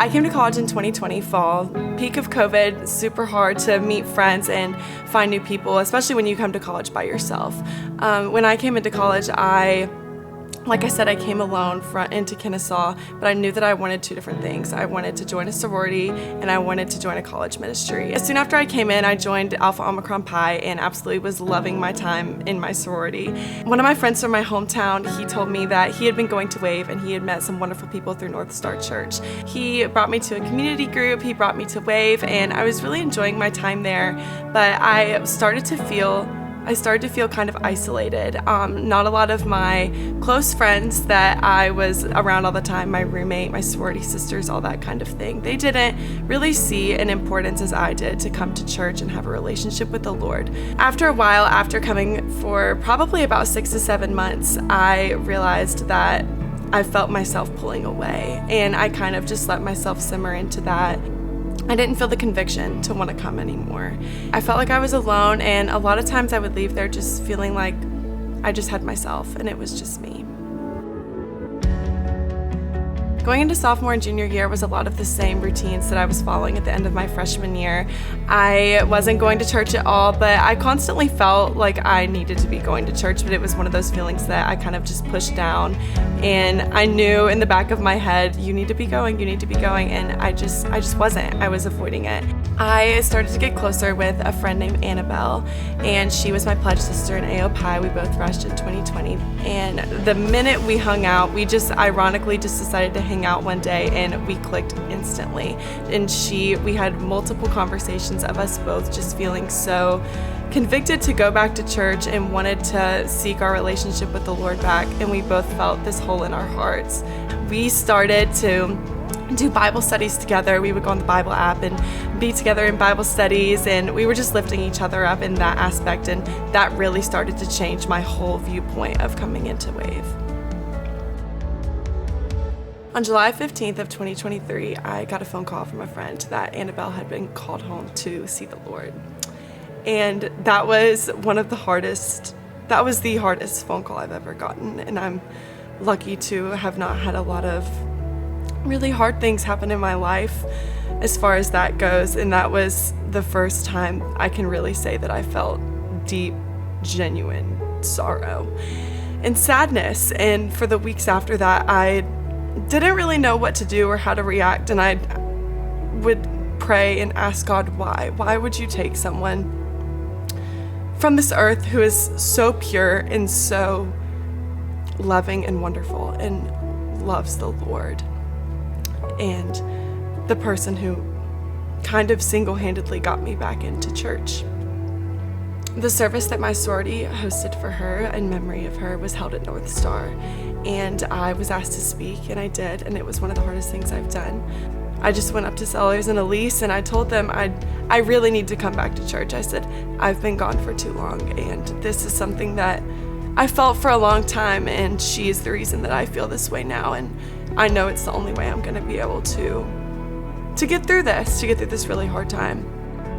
I came to college in 2020 fall, peak of COVID, super hard to meet friends and find new people, especially when you come to college by yourself. When I came into college, like I said, I came alone into Kennesaw, but I knew that I wanted two different things. I wanted to join a sorority and I wanted to join a college ministry. As soon after I came in, I joined Alpha Omicron Pi and absolutely was loving my time in my sorority. One of my friends from my hometown, he told me that he had been going to Wave and he had met some wonderful people through NorthStar Church. He brought me to a community group, he brought me to Wave, and I was really enjoying my time there, but I started to feel kind of isolated. Not a lot of my close friends that I was around all the time, my roommate, my sorority sisters, all that kind of thing, they didn't really see an importance as I did to come to church and have a relationship with the Lord. After a while, after coming for probably about 6 to 7 months, I realized that I felt myself pulling away, and I kind of just let myself simmer into that. I didn't feel the conviction to want to come anymore. I felt like I was alone, and a lot of times I would leave there just feeling like I just had myself and it was just me. Going into sophomore and junior year was a lot of the same routines that I was following at the end of my freshman year. I wasn't going to church at all, but I constantly felt like I needed to be going to church, but it was one of those feelings that I kind of just pushed down. And I knew in the back of my head, you need to be going, and I just wasn't. I was avoiding it. I started to get closer with a friend named Annabelle, and she was my pledge sister in AO Pi. We both rushed in 2020, and the minute we hung out, we just ironically just decided to hang out one day, and we clicked instantly. And we had multiple conversations of us both just feeling so convicted to go back to church and wanted to seek our relationship with the Lord back, and we both felt this hole in our hearts. We started to do Bible studies together. We would go on the Bible app and be together in Bible studies, and we were just lifting each other up in that aspect, and that really started to change my whole viewpoint of coming into Wave. On July 15th of 2023, I got a phone call from a friend that Annabelle had been called home to see the Lord. And that was the hardest phone call I've ever gotten, and I'm lucky to have not had a lot of really hard things happen in my life as far as that goes, and that was the first time I can really say that I felt deep, genuine sorrow and sadness. And for the weeks after that, I didn't really know what to do or how to react, and I would pray and ask God, why would you take someone from this earth who is so pure and so loving and wonderful and loves the Lord, and the person who kind of single-handedly got me back into church. The service that my sorority hosted for her in memory of her was held at NorthStar, and I was asked to speak, and I did, and it was one of the hardest things I've done. I just went up to Sellers and Elise, and I told them I really need to come back to church. I said, I've been gone for too long, and this is something that I felt for a long time, and she is the reason that I feel this way now, and I know it's the only way I'm going to be able to get through this really hard time.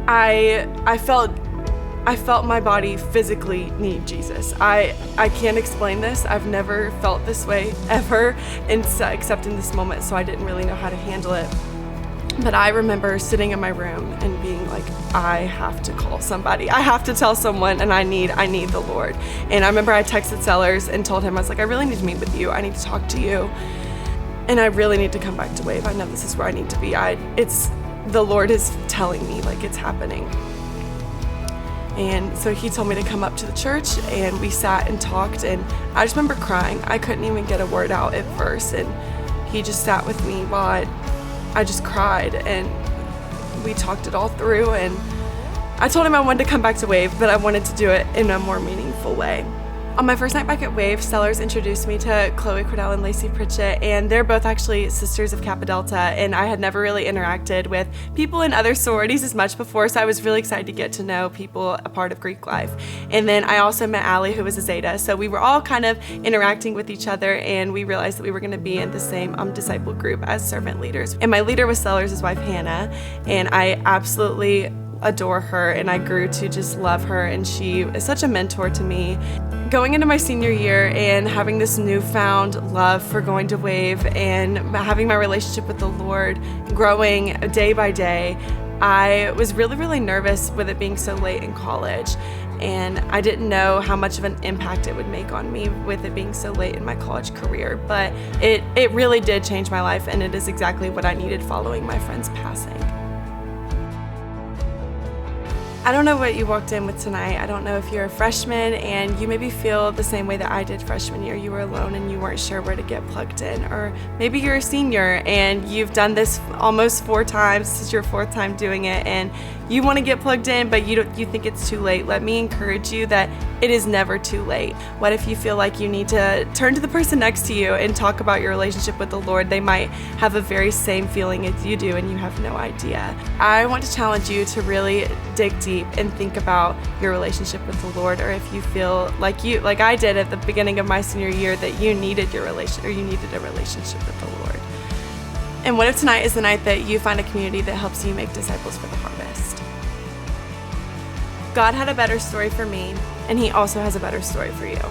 I felt my body physically need Jesus. I can't explain this. I've never felt this way ever, except in this moment, so I didn't really know how to handle it. But I remember sitting in my room and being like, I have to call somebody. I have to tell someone, and I need the Lord. And I remember I texted Sellers and told him, I was like, I really need to meet with you. I need to talk to you. And I really need to come back to Wave. I know this is where I need to be. The Lord is telling me, like, it's happening. And so he told me to come up to the church, and we sat and talked, and I just remember crying. I couldn't even get a word out at first, and he just sat with me while I just cried, and we talked it all through, and I told him I wanted to come back to Wave, but I wanted to do it in a more meaningful way. On my first night back at Wave, Sellers introduced me to Chloe Cordell and Lacey Pritchett, and they're both actually sisters of Kappa Delta, and I had never really interacted with people in other sororities as much before, so I was really excited to get to know people a part of Greek life. And then I also met Allie, who was a Zeta, so we were all kind of interacting with each other, and we realized that we were going to be in the same disciple group as servant leaders. And my leader was Sellers' wife, Hannah, and I absolutely adore her, and I grew to just love her, and she is such a mentor to me. Going into my senior year and having this newfound love for going to Wave and having my relationship with the Lord growing day by day, I was really, really nervous with it being so late in college, and I didn't know how much of an impact it would make on me with it being so late in my college career, but it really did change my life, and it is exactly what I needed following my friend's passing. I don't know what you walked in with tonight. I don't know if you're a freshman and you maybe feel the same way that I did freshman year. You were alone and you weren't sure where to get plugged in. Or maybe you're a senior and you've done this almost 4 times. This is your 4th time doing it and you want to get plugged in, but you think it's too late. Let me encourage you that it is never too late. What if you feel like you need to turn to the person next to you and talk about your relationship with the Lord? They might have the very same feeling as you do and you have no idea. I want to challenge you to really dig deep and think about your relationship with the Lord, or if you feel like I did at the beginning of my senior year, that you needed a relationship with the Lord. And what if tonight is the night that you find a community that helps you make disciples for the harvest? God had a better story for me, and He also has a better story for you.